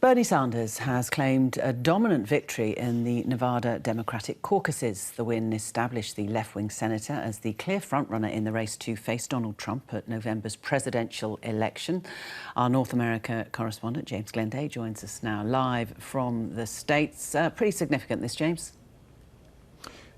Bernie Sanders has claimed a dominant victory in the Nevada Democratic caucuses. The win established the left-wing senator as the clear frontrunner in the race to face Donald Trump at November's presidential election. Our North America correspondent, James Glenday, joins us now live from the States. Pretty significant, this, James.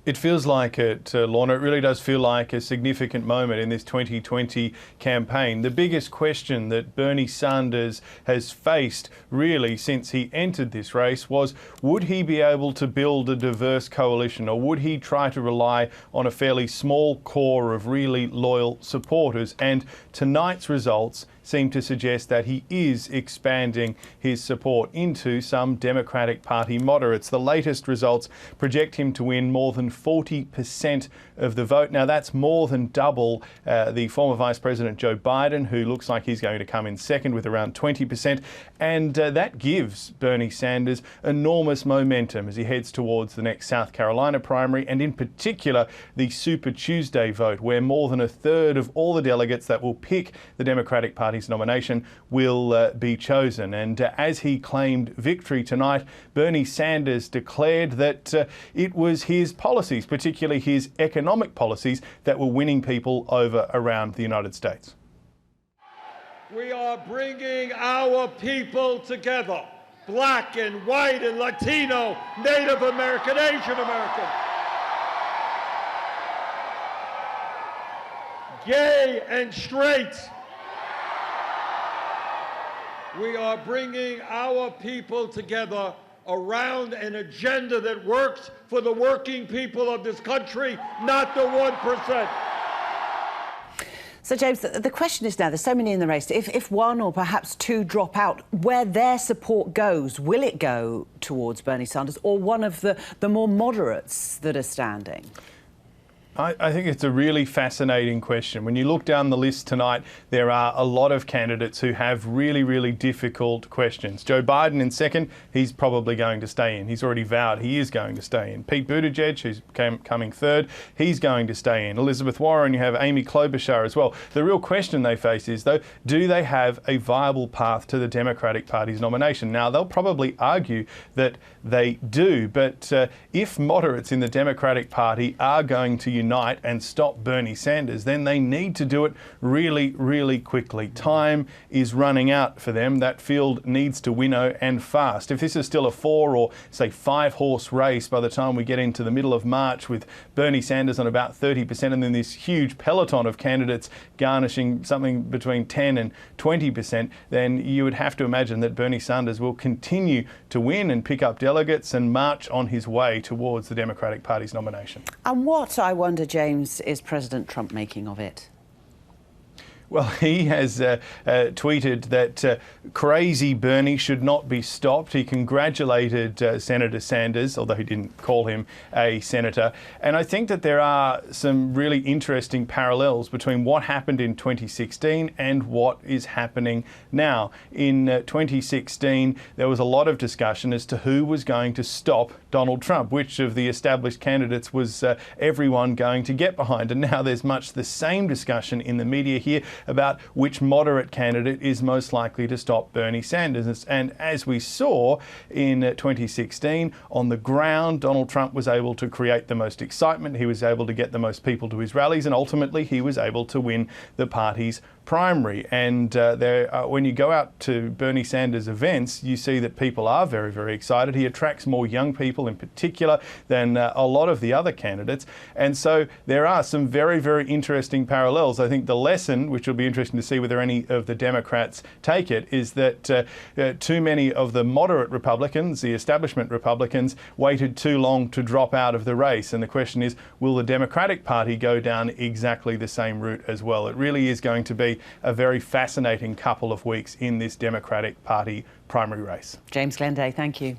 It feels like it, Lorna. It really does feel like a significant moment in this 2020 campaign. The biggest question that Bernie Sanders has faced really since he entered this race was, would he be able to build a diverse coalition, or would he try to rely on a fairly small core of really loyal supporters? And tonight's results seem to suggest that he is expanding his support into some Democratic Party moderates. The latest results project him to win more than 40% of the vote. Now, that's more than double the former Vice President Joe Biden, who looks like he's going to come in second with around 20%. And that gives Bernie Sanders enormous momentum as he heads towards the next South Carolina primary, and in particular the Super Tuesday vote, where more than a third of all the delegates that will pick the Democratic Party's nomination will be chosen. And as he claimed victory tonight, Bernie Sanders declared that it was his policies, particularly his economic policies, that were winning people over around the United States. We are bringing our people together, black and white and Latino, Native American, Asian American, gay and straight. We are bringing our people together around an agenda that works for the working people of this country, not the 1%. So, James, the question is now, there's so many in the race, if one or perhaps two drop out, where their support goes, will it go towards Bernie Sanders or one of the more moderates that are standing? I think it's a really fascinating question. When you look down the list tonight, there are a lot of candidates who have really, really difficult questions. Joe Biden in second, he's probably going to stay in. He's already vowed he is going to stay in. Pete Buttigieg, who's coming third, he's going to stay in. Elizabeth Warren, you have Amy Klobuchar as well. The real question they face is, though, do they have a viable path to the Democratic Party's nomination? Now, they'll probably argue that they do, but if moderates in the Democratic Party are going to unite and stop Bernie Sanders, then they need to do it really, really quickly. Time is running out for them. That field needs to winnow, and fast. If this is still a 4 or say 5 horse race by the time we get into the middle of March, with Bernie Sanders on about 30% and then this huge peloton of candidates garnishing something between 10 and 20%, then you would have to imagine that Bernie Sanders will continue to win and pick up delegates and march on his way towards the Democratic Party's nomination. And what, I wonder, James, is President Trump making of it? Well, he has tweeted that crazy Bernie should not be stopped. He congratulated Senator Sanders, although he didn't call him a senator. And I think that there are some really interesting parallels between what happened in 2016 and what is happening now. In 2016, there was a lot of discussion as to who was going to stop Donald Trump, which of the established candidates was everyone going to get behind. And now there's much the same discussion in the media here about which moderate candidate is most likely to stop Bernie Sanders. And as we saw in 2016, on the ground, Donald Trump was able to create the most excitement. He was able to get the most people to his rallies, and ultimately he was able to win the party's primary. And when you go out to Bernie Sanders events, you see that people are very, very excited. He attracts more young people in particular than a lot of the other candidates. And so there are some very, very interesting parallels. I think the lesson, which will be interesting to see whether any of the Democrats take it, is that too many of the moderate Republicans, the establishment Republicans, waited too long to drop out of the race. And the question is, will the Democratic Party go down exactly the same route as well? It really is going to be a very fascinating couple of weeks in this Democratic Party primary race. James Glenday, thank you.